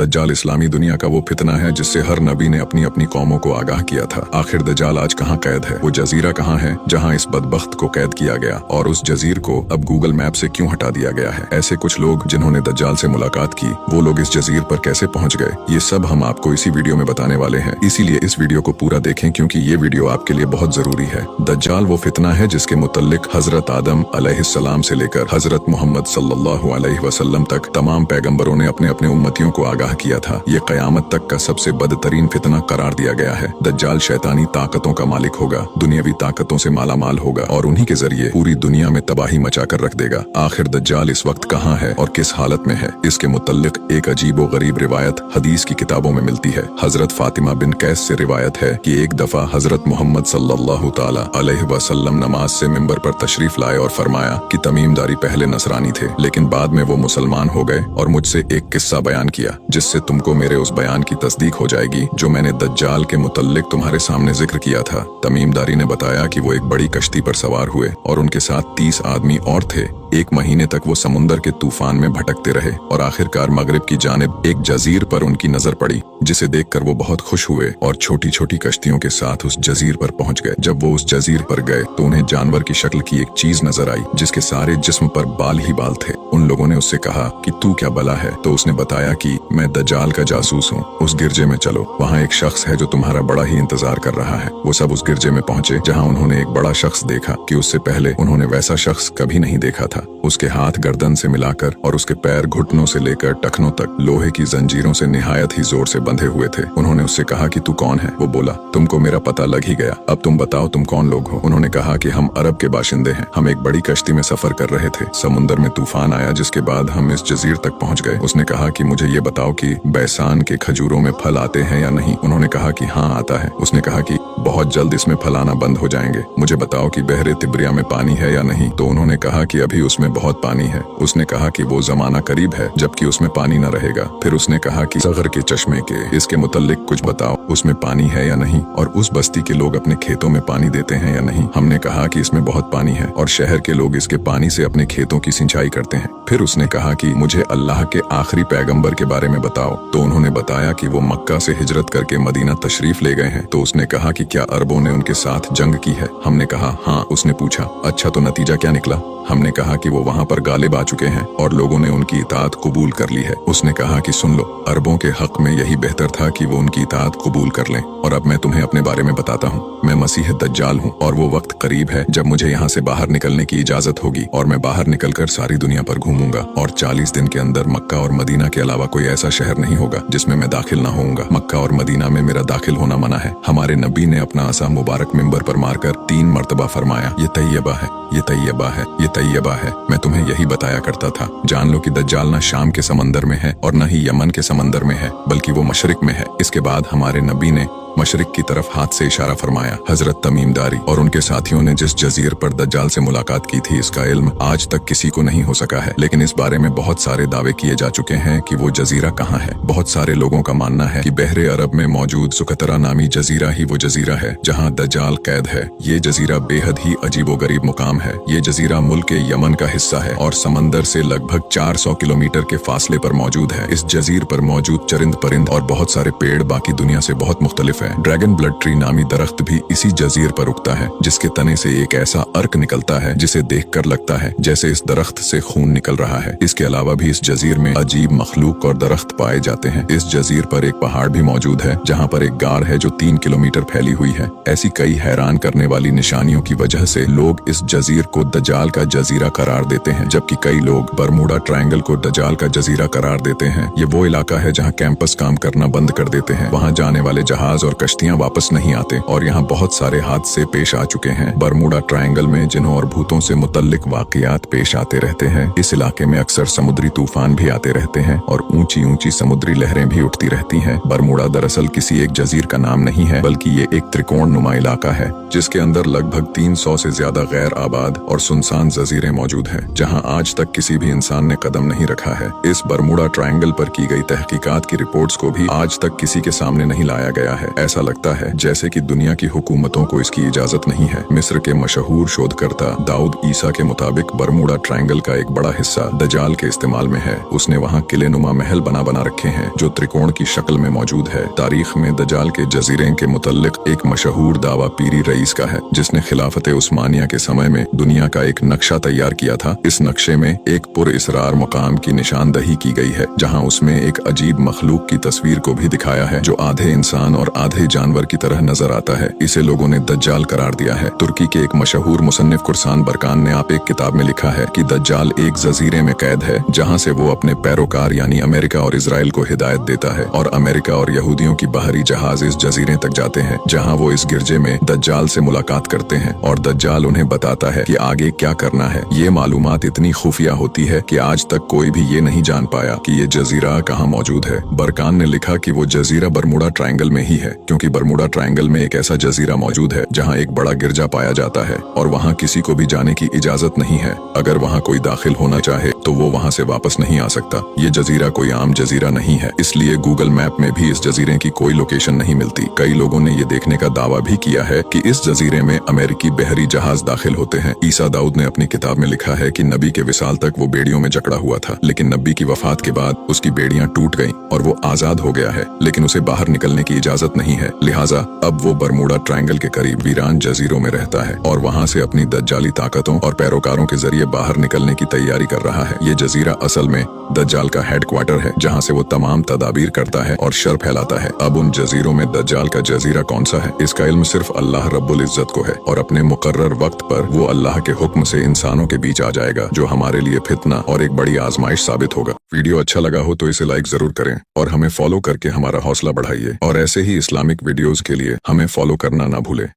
दज्जाल इस्लामी दुनिया का वो फितना है जिससे हर नबी ने अपनी अपनी कौमों को आगाह किया था। आखिर दज्जाल आज कहाँ कैद है? वो जजीरा कहाँ है जहाँ इस बदबख्त को कैद किया गया, और उस जजीर को अब गूगल मैप से क्यों हटा दिया गया है? ऐसे कुछ लोग जिन्होंने दज्जाल से मुलाकात की, वो लोग इस जजीर पर कैसे पहुंच गए, ये सब हम आपको इसी वीडियो में बताने वाले हैं। इसीलिए इस वीडियो को पूरा देखें क्योंकि ये वीडियो आपके लिए बहुत जरूरी है। दज्जाल वो फितना है जिसके मुतल्लिक हजरत आदम अलैहिस्सलाम से लेकर हजरत मोहम्मद सल्लल्लाहु अलैहि वसल्लम तक तमाम पैगंबरों ने अपने अपने उम्मतियों को आगाह किया था। ये कयामत तक का सबसे बदतरीन फितना करार दिया गया है। दज्जाल शैतानी ताकतों का मालिक होगा, दुनियावी ताकतों से मालामाल होगा और उन्हीं के जरिए पूरी दुनिया में तबाही मचाकर रख देगा। आखिर दज्जाल इस वक्त कहाँ है और किस हालत में है, इसके मुतल्लिक एक अजीबो गरीब रिवायत हदीस की किताबों में मिलती है। हजरत फातिमा बिन कैस से रिवायत है कि एक दफा हजरत मोहम्मद सल्लल्लाहु ताला अलैहि वसल्लम नमाज से मिंबर पर तशरीफ लाए और फरमाया कि तमीमदारी पहले नसरानी थे लेकिन बाद में वो मुसलमान हो गए और मुझसे एक किस्सा बयान किया जिससे तुमको मेरे उस बयान की तस्दीक हो जाएगी जो मैंने दज्जाल के मुतल्लिक तुम्हारे सामने जिक्र किया था। तमीमदारी ने बताया कि वो एक बड़ी कश्ती पर सवार हुए और उनके साथ 30 आदमी और थे। एक महीने तक वो समुंदर के तूफान में भटकते रहे और आखिरकार मगरिब की जानिब एक जजीर पर उनकी नजर पड़ी, जिसे देखकर वो बहुत खुश हुए और छोटी छोटी कश्तियों के साथ उस जजीर पर पहुंच गए। जब वो उस जजीर पर गए तो उन्हें जानवर की शक्ल की एक चीज नजर आई जिसके सारे जिस्म पर बाल ही बाल थे। उन लोगों ने उससे कहा कि तू क्या बला है? तो उसने बताया कि मैं दज्जाल का जासूस हूँ, उस गिरजे में चलो, वहाँ एक शख्स है जो तुम्हारा बड़ा ही इंतजार कर रहा है। वो सब उस गिरजे में पहुंचे जहाँ उन्होंने एक बड़ा शख्स देखा कि उससे पहले उन्होंने वैसा शख्स कभी नहीं देखा था। उसके हाथ गर्दन से मिलाकर और उसके पैर घुटनों से लेकर टखनों तक लोहे की जंजीरों से निहायत ही जोर से बंधे हुए थे। उन्होंने उससे कहा कि तू कौन है? वो बोला, तुमको मेरा पता लग ही गया, अब तुम बताओ तुम कौन लोग हो? उन्होंने कहा कि हम अरब के बाशिंदे हैं, हम एक बड़ी कश्ती में सफर कर रहे थे, समुंदर में तूफान आया जिसके बाद हम इस जजीर तक पहुंच गए। उसने कहा कि मुझे ये बताओ कि बैसान के खजूरों में फल आते हैं या नहीं? उन्होंने कहा कि हाँ आता है। उसने कहा कि बहुत जल्द इसमें फल आना बंद हो जाएंगे, मुझे बताओ कि बहरे तिब्रिया में पानी है या नहीं? तो उन्होंने कहा कि अभी उसमें बहुत पानी है। उसने कहा कि वो जमाना करीब है जबकि उसमें पानी न रहेगा। फिर उसने कहा कि सगर के चश्मे के इसके मुतल्लिक कुछ बताओ, उसमें पानी है या नहीं, और उस बस्ती के लोग अपने खेतों में पानी देते हैं या नहीं? हमने कहा कि इसमें बहुत पानी है और शहर के लोग इसके पानी से अपने खेतों की सिंचाई करते हैं। फिर उसने कहा कि मुझे अल्लाह के आखिरी पैगंबर के बारे में बताओ। तो उन्होंने बताया कि वो मक्का से हिजरत करके मदीना तशरीफ ले गए हैं। तो उसने कहा कि क्या अरबों ने उनके साथ जंग की है? हमने कहा हाँ। उसने पूछा, अच्छा तो नतीजा क्या निकला? हमने कहा कि वो वहाँ पर गालिब आ चुके हैं और लोगों ने उनकी इताअत कबूल कर ली है। उसने कहा कि सुन लो, अरबों के हक में यही बेहतर था कि वो उनकी इताअत कबूल कर लें। और अब मैं तुम्हें अपने बारे में बताता हूँ। मैं मसीह दज्जाल हूँ और वो वक्त करीब है जब मुझे यहाँ से बाहर निकलने की इजाजत होगी और मैं बाहर निकलकर सारी दुनिया पर घूमूंगा और 40 दिन के अंदर मक्का और मदीना के अलावा कोई ऐसा शहर नहीं होगा जिसमें मैं दाखिल ना होऊंगा। मक्का और मदीना में मेरा दाखिल होना मना है। हमारे नबी ने अपना आसा मुबारक मिंबर पर मारकर 3 मरतबा फरमाया, ये तैयबा है, ये तैयबा है, ये तैयबा है। मैं तुम्हें यही बताया करता था। जान लो कि दज्जाल न शाम के समंदर में है और न ही यमन के समंदर में है बल्कि वो मशरिक में है। इसके बाद हमारे नबी ने मशरिक की तरफ हाथ से इशारा फरमाया। हजरत तमीमदारी और उनके साथियों ने जिस जजीर पर दज्जाल से मुलाकात की थी इसका इल्म आज तक किसी को नहीं हो सका है, लेकिन इस बारे में बहुत सारे दावे किए जा चुके हैं कि वो जजीरा कहाँ है। बहुत सारे लोगों का मानना है कि बहरे अरब में मौजूद सुकतरा नामी जजीरा ही वो जजीरा है जहाँ दज्जाल कैद है। ये जजीरा बेहद ही अजीबोगरीब मुकाम है। ये जजीरा मुल्क के यमन का हिस्सा है और समंदर से लगभग 400 किलोमीटर के फासले पर मौजूद है। इस जजीर पर मौजूद चरिंद परिंद और बहुत सारे पेड़ बाकी दुनिया से बहुत मुख्तलिफ है। ड्रैगन ब्लड ट्री नामी दरख्त भी इसी जजीर पर उगता है जिसके तने से एक ऐसा अर्क निकलता है जिसे देखकर लगता है जैसे इस दरख्त से खून निकल रहा है। इसके अलावा भी इस जजीर में अजीब मखलूक और दरख्त पाए जाते हैं। इस जजीर पर एक पहाड़ भी मौजूद है जहाँ पर एक गार है जो 3 किलोमीटर फैली हुई है। ऐसी कई हैरान करने वाली निशानियों की वजह से लोग इस जजीर को दज्जाल का जजीरा करार देते हैं, जबकि कई लोग बरमूडा ट्रायंगल को दज्जाल का जजीरा करार देते हैं। ये वो इलाका है जहाँ कैंपस काम करना बंद कर देते हैं, वहाँ जाने वाले जहाज और कश्तियां वापस नहीं आते और यहाँ बहुत सारे हादसे पेश आ चुके हैं। बरमूडा ट्रायंगल में जिन्हों और भूतों से मुतल्लिक वाकयात पेश आते रहते हैं। इस इलाके में अक्सर समुद्री तूफान भी आते रहते हैं और ऊंची ऊंची समुद्री लहरें भी उठती रहती हैं। बरमूडा दरअसल किसी एक जजीर का नाम नहीं है बल्कि ये एक त्रिकोण नुमा इलाका है जिसके अंदर लगभग 300 से ज्यादा गैर आबाद और सुनसान जजीरे मौजूद हैं, जहां आज तक किसी भी इंसान ने कदम नहीं रखा है। इस बरमुडा ट्रायंगल पर की गई तहकीकात की रिपोर्ट्स को भी आज तक किसी के सामने नहीं लाया गया है। ऐसा लगता है जैसे कि दुनिया की हुकूमतों को इसकी इजाजत नहीं है। मिस्र के मशहूर शोधकर्ता दाऊद ईसा के मुताबिक बरमुडा ट्रायंगल का एक बड़ा हिस्सा दजाल के इस्तेमाल में है। उसने वहाँ किले नुमा महल बना रखे हैं जो त्रिकोण की शक्ल में मौजूद है। तारीख में दजाल के जजीरे के मुतल्लिक एक मशहूर दावा पीरी रईस का है जिसने खिलाफत उस्मानिया के समय में दुनिया का एक नक्शा तैयार किया था। इस नक्शे में एक पुरइसरार मुकाम की निशानदही की गई है जहां उसमें एक अजीब मखलूक की तस्वीर को भी दिखाया है जो आधे इंसान और आधे जानवर की तरह नजर आता है। इसे लोगों ने दज्जाल करार दिया है। तुर्की के एक मशहूर मुसन्निफ कुरसान बरकान ने आप एक किताब में लिखा है कि दज्जाल एक जजीरे में कैद है जहां से वो अपने पैरोकार यानी अमेरिका और इजराइल को हिदायत देता है और अमेरिका और यहूदियों की बाहरी जहाज इस जजीरे तक जाते हैं जहां वो इस गिरजे में दज्जाल से मुलाकात करते हैं और दज्जाल उन्हें बताता है कि आगे क्या करना है। ये मालूमात इतनी खुफिया होती है कि आज तक कोई भी ये नहीं जान पाया कि ये जजीरा कहाँ मौजूद है। बरकान ने लिखा कि वो जजीरा बरमुडा ट्रायंगल में ही है क्योंकि बरमुडा ट्रायंगल में एक ऐसा जजीरा मौजूद है जहाँ एक बड़ा गिरजा पाया जाता है और वहाँ किसी को भी जाने की इजाजत नहीं है। अगर वहाँ कोई दाखिल होना चाहे तो वो वहाँ से वापस नहीं आ सकता। ये जजीरा कोई आम जजीरा नहीं है, इसलिए गूगल मैप में भी इस जजीरे की कोई लोकेशन नहीं मिलती। कई लोगों ने ये देखने का दावा भी किया है कि इस जजीरे में अमेरिकी बहरी जहाज दाखिल होते हैं। ईसा दाऊद ने अपनी किताब में लिखा है कि नबी के विसाल तक वो बेड़ियों में जकड़ा हुआ था, लेकिन नबी की वफात के बाद उसकी बेड़ियां टूट गईं और वो आजाद हो गया है, लेकिन उसे बाहर निकलने की इजाजत नहीं है। लिहाजा अब वो बरमुडा ट्रायंगल के करीब वीरान जजीरों में रहता है और वहाँ से अपनी दज्जाली ताकतों और पैरोकारों के जरिए बाहर निकलने की तैयारी कर रहा है। ये जजीरा असल में दज्जाल का हेडक्वार्टर है जहाँ से वो तमाम तदाबीर करता है और शर फैलाता है। अब उन जजीरों में दज्जाल का जजीरा कौन सा है, इसका इल्म सिर्फ अल्लाह रब्बुल इज्जत को है और अपने मुकर्रर वक्त पर वो अल्लाह के हुक्म से इंसानों के बीच आ जाएगा जो हमारे लिए फितना और एक बड़ी आजमाइश साबित होगा। वीडियो अच्छा लगा हो तो इसे लाइक जरूर करें और हमें फॉलो करके हमारा हौसला बढ़ाइए और ऐसे ही इस्लामिक वीडियोस के लिए हमें फॉलो करना ना भूलें।